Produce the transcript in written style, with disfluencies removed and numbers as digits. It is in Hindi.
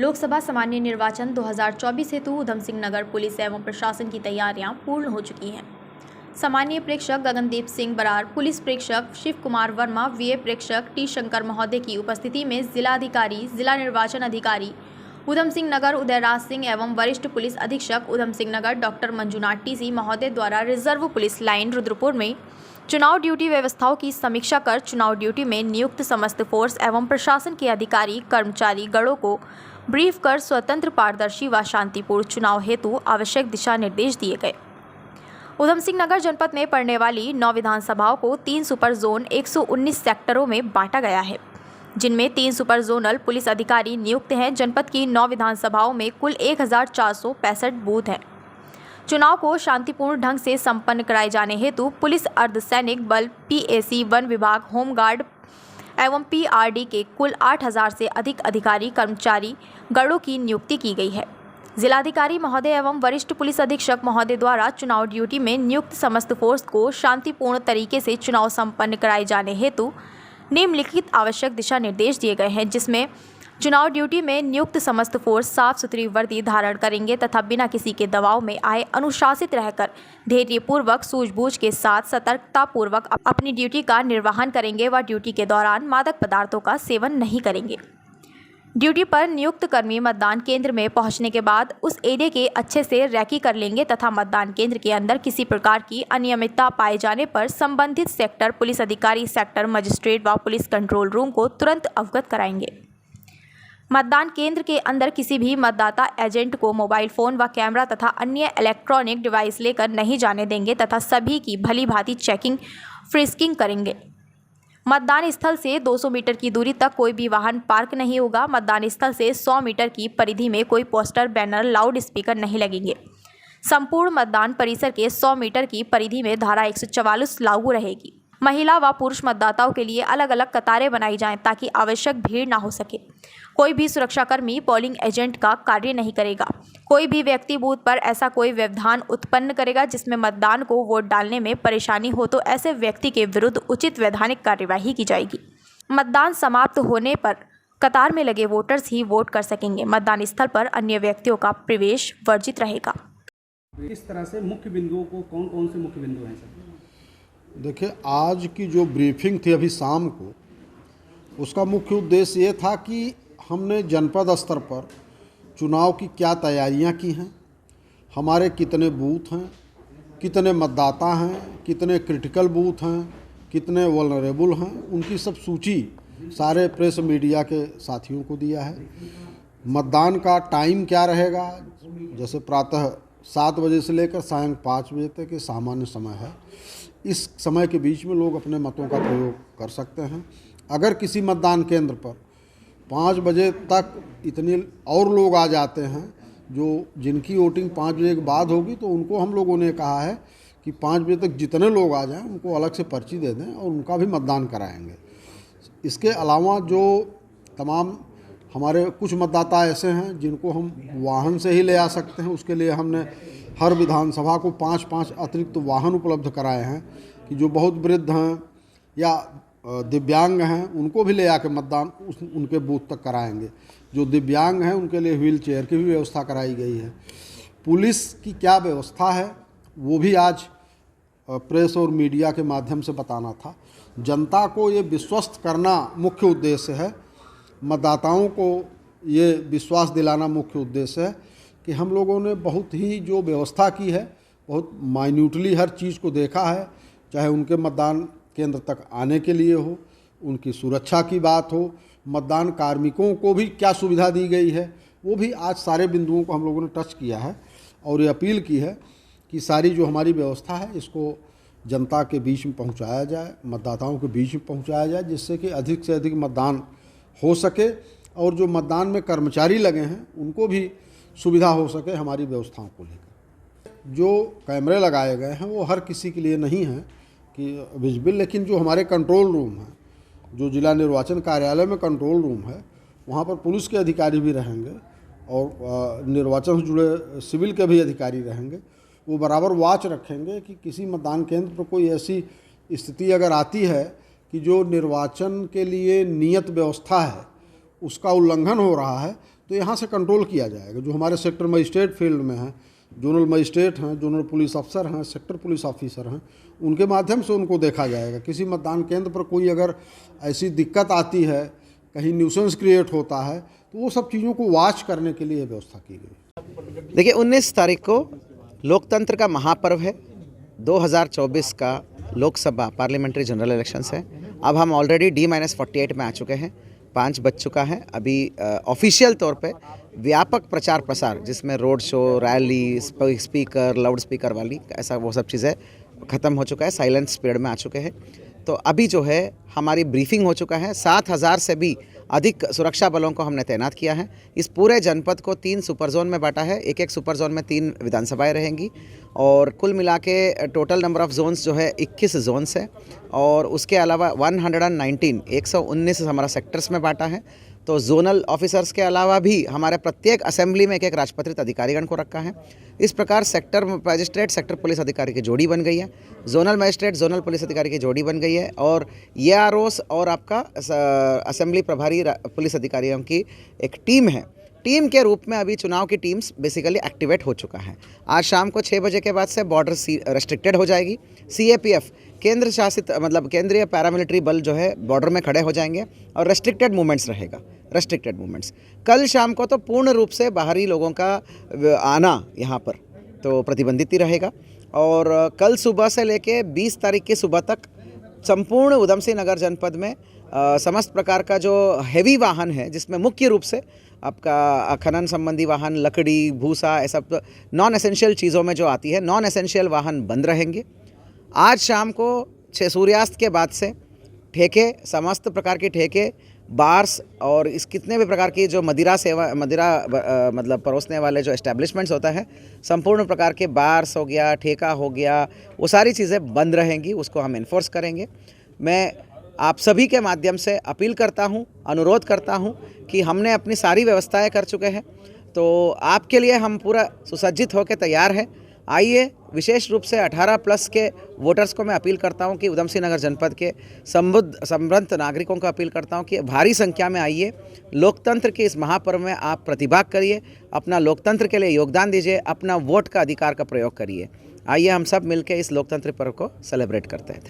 लोकसभा सामान्य निर्वाचन 2024 हेतु उधम सिंह नगर पुलिस एवं प्रशासन की तैयारियां पूर्ण हो चुकी हैं। सामान्य प्रेक्षक गगनदीप सिंह बरार, पुलिस प्रेक्षक शिव कुमार वर्मा, वीए प्रेक्षक टी शंकर महोदय की उपस्थिति में जिलाधिकारी, जिला निर्वाचन अधिकारी उधम सिंह नगर उदयराज सिंह एवं वरिष्ठ पुलिस अधीक्षक उधम सिंह नगर डॉक्टर मंजुनाथ टीसी महोदय द्वारा रिजर्व पुलिस लाइन रुद्रपुर में चुनाव ड्यूटी व्यवस्थाओं की समीक्षा कर चुनाव ड्यूटी में नियुक्त समस्त फोर्स एवं प्रशासन के अधिकारी कर्मचारी गणों को ब्रीफ कर स्वतंत्र, पारदर्शी व शांतिपूर्ण चुनाव हेतु आवश्यक दिशा निर्देश दिए गए। उधम सिंह नगर जनपद में पड़ने वाली 9 विधानसभाओं को 3 सुपर जोन 119 सेक्टरों में बांटा गया है, जिनमें 3 सुपर जोनल पुलिस अधिकारी नियुक्त हैं। जनपद की 9 विधानसभाओं में कुल 1465 बूथ हैं। चुनाव को शांतिपूर्ण ढंग से संपन्न कराए जाने हेतु पुलिस, अर्धसैनिक बल, पीएसी, वन विभाग, होमगार्ड एवं पीआरडी के कुल 8000 से अधिक अधिकारी कर्मचारी गणों की नियुक्ति की गई है। जिलाधिकारी महोदय एवं वरिष्ठ पुलिस अधीक्षक महोदय द्वारा चुनाव ड्यूटी में नियुक्त समस्त फोर्स को शांतिपूर्ण तरीके से चुनाव संपन्न कराए जाने हेतु निम्नलिखित आवश्यक दिशा निर्देश दिए गए हैं, जिसमें चुनाव ड्यूटी में नियुक्त समस्त फोर्स साफ सुथरी वर्दी धारण करेंगे तथा बिना किसी के दबाव में आए अनुशासित रहकर धैर्यपूर्वक, सूझबूझ के साथ, सतर्कतापूर्वक अपनी ड्यूटी का निर्वहन करेंगे व ड्यूटी के दौरान मादक पदार्थों का सेवन नहीं करेंगे। ड्यूटी पर नियुक्त कर्मी मतदान केंद्र में पहुंचने के बाद उस एरिया के अच्छे से रैकी कर लेंगे तथा मतदान केंद्र के अंदर किसी प्रकार की अनियमितता पाए जाने पर संबंधित सेक्टर पुलिस अधिकारी, सेक्टर मजिस्ट्रेट व पुलिस कंट्रोल रूम को तुरंत अवगत कराएंगे। मतदान केंद्र के अंदर किसी भी मतदाता एजेंट को मोबाइल फ़ोन व कैमरा तथा अन्य इलेक्ट्रॉनिक डिवाइस लेकर नहीं जाने देंगे तथा सभी की भली भांति चेकिंग, फ्रिस्किंग करेंगे। मतदान स्थल से 200 मीटर की दूरी तक कोई भी वाहन पार्क नहीं होगा। मतदान स्थल से 100 मीटर की परिधि में कोई पोस्टर, बैनर, लाउड स्पीकर नहीं लगेंगे। संपूर्ण मतदान परिसर के 100 मीटर की परिधि में धारा 144 लागू रहेगी। महिला व पुरुष मतदाताओं के लिए अलग अलग कतारें बनाई जाएं ताकि आवश्यक भीड़ न हो सके। कोई भी सुरक्षाकर्मी पोलिंग एजेंट का कार्य नहीं करेगा। कोई भी व्यक्ति बूथ पर ऐसा कोई व्यवधान उत्पन्न करेगा जिसमें मतदान को वोट डालने में परेशानी हो तो ऐसे व्यक्ति के विरुद्ध उचित वैधानिक कार्यवाही की जाएगी। मतदान समाप्त होने पर कतार में लगे वोटर्स ही वोट कर सकेंगे। मतदान स्थल पर अन्य व्यक्तियों का प्रवेश वर्जित रहेगा। इस तरह से मुख्य बिंदुओं को कौन कौन से मुख्य बिंदु हैं सर? देखिए, आज की जो ब्रीफिंग थी अभी शाम को, उसका मुख्य उद्देश्य ये था कि हमने जनपद स्तर पर चुनाव की क्या तैयारियां की हैं, हमारे कितने बूथ हैं, कितने मतदाता हैं, कितने क्रिटिकल बूथ हैं, कितने वल्नरेबल हैं, उनकी सब सूची सारे प्रेस मीडिया के साथियों को दिया है। मतदान का टाइम क्या रहेगा, जैसे प्रातः 7 बजे से लेकर सायं 5 बजे तक के सामान्य समय है। इस समय के बीच में लोग अपने मतों का प्रयोग कर सकते हैं। अगर किसी मतदान केंद्र पर 5 बजे तक इतने और लोग आ जाते हैं जिनकी वोटिंग 5 बजे के बाद होगी, तो उनको हम लोगों ने कहा है कि 5 बजे तक जितने लोग आ जाएं उनको अलग से पर्ची दे दें और उनका भी मतदान कराएंगे। इसके अलावा जो तमाम हमारे कुछ मतदाता ऐसे हैं जिनको हम वाहन से ही ले आ सकते हैं, उसके लिए हमने हर विधानसभा को 5-5 अतिरिक्त वाहन उपलब्ध कराए हैं कि जो बहुत वृद्ध हैं या दिव्यांग हैं उनको भी ले आकर मतदान उनके बूथ तक कराएंगे। जो दिव्यांग हैं उनके लिए व्हील चेयर की भी व्यवस्था कराई गई है। पुलिस की क्या व्यवस्था है वो भी आज प्रेस और मीडिया के माध्यम से बताना था। जनता को ये विश्वस्त करना मुख्य उद्देश्य है, मतदाताओं को ये विश्वास दिलाना मुख्य उद्देश्य है कि हम लोगों ने बहुत ही जो व्यवस्था की है, बहुत माइन्यूटली हर चीज़ को देखा है, चाहे उनके मतदान केंद्र तक आने के लिए हो, उनकी सुरक्षा की बात हो, मतदान कार्मिकों को भी क्या सुविधा दी गई है, वो भी आज सारे बिंदुओं को हम लोगों ने टच किया है और ये अपील की है कि सारी जो हमारी व्यवस्था है इसको जनता के बीच में पहुंचाया जाए, मतदाताओं के बीच में पहुंचाया जाए, जिससे कि अधिक से अधिक मतदान हो सके और जो मतदान में कर्मचारी लगे हैं उनको भी सुविधा हो सके हमारी व्यवस्थाओं को लेकर। जो कैमरे लगाए गए हैं वो हर किसी के लिए नहीं है कि विजिबल, लेकिन जो हमारे कंट्रोल रूम हैं, जो जिला निर्वाचन कार्यालय में कंट्रोल रूम है, वहाँ पर पुलिस के अधिकारी भी रहेंगे और निर्वाचन से जुड़े सिविल के भी अधिकारी रहेंगे। वो बराबर वॉच रखेंगे कि किसी मतदान केंद्र पर कोई ऐसी स्थिति अगर आती है कि जो निर्वाचन के लिए नियत व्यवस्था है उसका उल्लंघन हो रहा है, तो यहाँ से कंट्रोल किया जाएगा। जो हमारे सेक्टर मजिस्ट्रेट फील्ड में हैं, जोनल मजिस्ट्रेट हैं, जोनल पुलिस अफसर हैं, सेक्टर पुलिस ऑफिसर हैं, उनके माध्यम से उनको देखा जाएगा। किसी मतदान केंद्र पर कोई अगर ऐसी दिक्कत आती है, कहीं न्यूसेंस क्रिएट होता है, तो वो सब चीज़ों को वॉच करने के लिए व्यवस्था की गई। देखिए 19 तारीख को लोकतंत्र का महापर्व है। 2024 का लोकसभा पार्लियामेंट्री जनरल इलेक्शंस है। अब हम ऑलरेडी D-48 में आ चुके हैं, 5 बज चुका है। अभी ऑफिशियल तौर पे व्यापक प्रचार प्रसार, जिसमें road show, rally, speaker, loud speaker वाली ऐसा वो सब चीज़ें ख़त्म हो चुका है, साइलेंस पीरियड में आ चुके हैं। तो अभी जो है हमारी ब्रीफिंग हो चुका है। 7,000 से भी अधिक सुरक्षा बलों को हमने तैनात किया है। इस पूरे जनपद को 3 सुपर जोन में बांटा है। एक सुपर जोन में 3 विधानसभाएं रहेंगी और कुल मिला के टोटल नंबर ऑफ़ जोन्स जो है 21 जोन्स है। और उसके अलावा 119 हमारा सेक्टर्स में बांटा है। तो जोनल ऑफिसर्स के अलावा भी हमारे प्रत्येक असेंबली में एक राजपत्रित अधिकारीगण को रखा है। इस प्रकार सेक्टर मजिस्ट्रेट, सेक्टर पुलिस अधिकारी की जोड़ी बन गई है, जोनल मजिस्ट्रेट, जोनल पुलिस अधिकारी की जोड़ी बन गई है, और AROs और आपका असेंबली प्रभारी पुलिस अधिकारियों की एक टीम है। टीम के रूप में अभी चुनाव की टीम्स बेसिकली एक्टिवेट हो चुका है। आज शाम को 6 बजे के बाद से बॉर्डर रेस्ट्रिक्टेड हो जाएगी। CAPF केंद्र शासित मतलब केंद्रीय पैरामिलिट्री बल जो है बॉर्डर में खड़े हो जाएंगे और रेस्ट्रिक्टेड मूवमेंट्स रहेगा, रेस्ट्रिक्टेड मूवमेंट्स। कल शाम को तो पूर्ण रूप से बाहरी लोगों का आना यहाँ पर तो प्रतिबंधित ही रहेगा। और कल सुबह से लेके 20 तारीख की सुबह तक संपूर्ण उधम सिंह नगर जनपद में समस्त प्रकार का जो हैवी वाहन है, जिसमें मुख्य रूप से आपका खनन संबंधी वाहन, लकड़ी, भूसा, ऐसा नॉन एसेंशियल चीज़ों में जो आती है, नॉन एसेंशियल वाहन बंद रहेंगे। आज शाम को सूर्यास्त के बाद से ठेके, समस्त प्रकार के ठेके, बार्स और इस कितने भी प्रकार की जो मदिरा मतलब परोसने वाले जो एस्टेब्लिशमेंट्स होता है, संपूर्ण प्रकार के बार्स हो गया, ठेका हो गया, वो सारी चीज़ें बंद रहेंगी। उसको हम इन्फोर्स करेंगे। मैं आप सभी के माध्यम से अपील करता हूं, अनुरोध करता हूं कि हमने अपनी सारी व्यवस्थाएं कर चुके हैं, तो आपके लिए हम पूरा सुसज्जित होकर तैयार हैं। आइए, विशेष रूप से 18+ के वोटर्स को मैं अपील करता हूं कि उधम सिंह नगर जनपद के संबद्ध नागरिकों को अपील करता हूं कि भारी संख्या में आइए, लोकतंत्र के इस महापर्व में आप प्रतिभाग करिए, अपना लोकतंत्र के लिए योगदान दीजिए, अपना वोट का अधिकार का प्रयोग करिए। आइए हम सब मिलकर इस लोकतंत्र पर्व को सेलिब्रेट करते हैं।